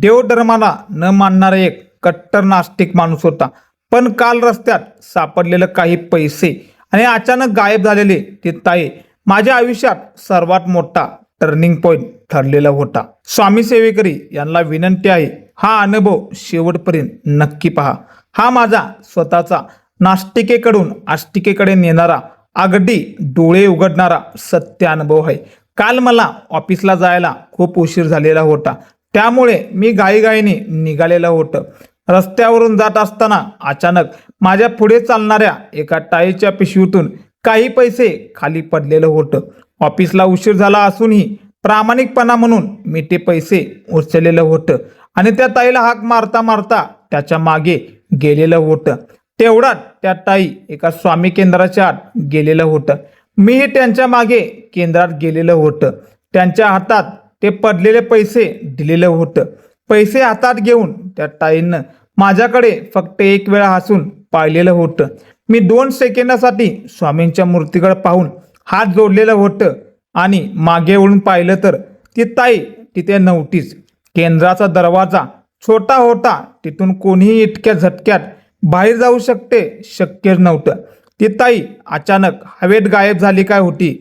देवधर्माला न मानणारा एक कट्टर नास्तिक माणूस होता. पण काल रस्त्यात सापडलेलं काही पैसे आणि अचानक गायब झालेले ते ताई माझ्या आयुष्यात सर्वात मोठा टर्निंग पॉइंट ठरलेला होता. स्वामी सेवेकरी यांना विनंती आहे, हा अनुभव शेवटपर्यंत नक्की पहा. हा माझा स्वतःचा नास्तिकेकडून आस्तिकेकडे नेणारा, अगदी डोळे उघडणारा सत्य अनुभव आहे. काल मला ऑफिसला जायला खूप उशीर झालेला होता, त्यामुळे मी घाईघाईने निघालेलं होतं. रस्त्यावरून जात असताना अचानक माझ्या पुढे चालणाऱ्या एका टाळीच्या पिशवीतून काही पैसे खाली पडलेलं होतं. ऑफिसला उशीर झाला असूनही प्रामाणिकपणा म्हणून मी ते पैसे उचललेलं होतं आणि त्या ताईला हाक मारता मारता त्याच्या मागे गेलेलं होतं. तेवढ्यात त्या ताई एका स्वामी केंद्राच्या आत गेलेलं होतं. मीही त्यांच्या मागे केंद्रात गेलेलं होतं. त्यांच्या हातात ते पडलेले पैसे दिलेलं होतं. पैसे हातात घेऊन त्या ताईनं माझ्याकडे फक्त एक वेळा हसून पाहिलेलं होतं. मी 2 सेकंदासाठी स्वामींच्या मूर्तीकडे पाहून हात जोडलेलं होतं आणि मागे वळून पाहिलं तर ती ताई तिथे नव्हतीच. केंद्राचा दरवाजा छोटा होता, तिथून कोणीही इतक्या झटक्यात बाहेर जाऊ शक्यच नव्हतं. ती ताई अचानक हवेत गायब झाली काय होती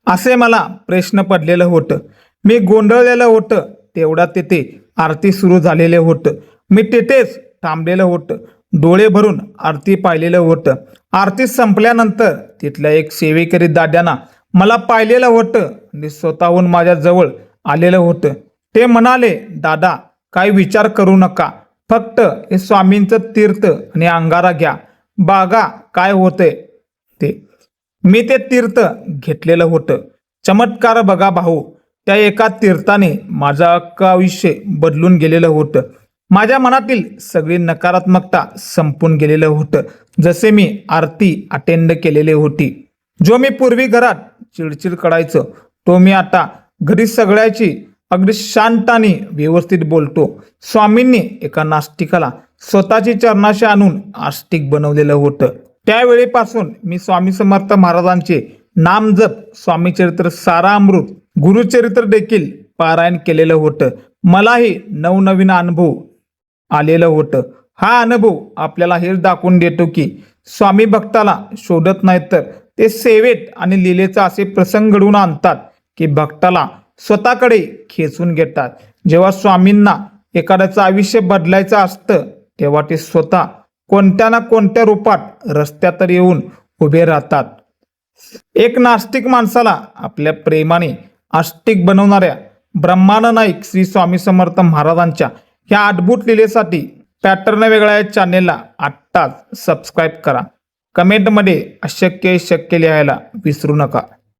असे मला प्रश्न पडलेलं होतं. मी गोंधळलेलं होतं. तेवढ्यात तिथे आरती सुरू झालेले होतं. मी तिथेच थांबलेलं होतं. डोळे भरून आरती पाहिलेलं होतं. आरती संपल्यानंतर तिथल्या एक सेवेकरी दाद्यांना मला पाहिलेलं होतं आणि स्वतःहून माझ्या जवळ आलेलं होतं. ते म्हणाले, दादा काही विचार करू नका, फक्त हे स्वामींचं तीर्थ आणि अंगारा घ्या, बघा काय होतंय ते. मी ते तीर्थ घेतलेलं होतं. चमत्कार बघा भाऊ, त्या एका तीर्थाने माझं अख्खं आयुष्य बदलून गेलेलं होतं. माझ्या मनातील सगळी नकारात्मकता संपून गेलेलं होतं. जसे मी आरती अटेंड केलेली होती. जो मी पूर्वी घरात चिडचिड करायचो, तो मी आता घरी सगळ्याची अगदी शांताने व्यवस्थित बोलतो. स्वामींनी एका नास्तिकाला स्वतःची चरणाशी आणून आस्तिक बनवलेलं होतं. त्यावेळेपासून मी स्वामी समर्थ महाराजांचे नामजप, स्वामीचरित्र सारामृत, गुरुचरित्र देखील पारायण केलेलं होतं. मलाही नवनवीन अनुभव आलेलं होतं. हा अनुभव आपल्याला हेच दाखवून देतो की स्वामी भक्ताला शोधत नाहीत, तर ते सेवेत आणि लीलेचा असे प्रसंग घडवून आणतात की भक्ताला स्वतःकडे खेचून घेतात. जेव्हा स्वामींना एखाद्याचं आयुष्य बदलायचं असतं, तेव्हा ते स्वतः कोणत्या ना कोणत्या रूपात रस्त्यात येऊन उभे राहतात. एक नास्तिक माणसाला आपल्या प्रेमाने आस्तिक बनवणाऱ्या ब्रह्मांड नाईक श्री स्वामी समर्थ महाराजांच्या ह्या अद्भुत लीलेसाठी पॅटर्न वेगळा या चॅनेलला आत्ताच सबस्क्राईब करा. कमेंटमध्ये अशक्य शक्य लिहायला विसरू नका.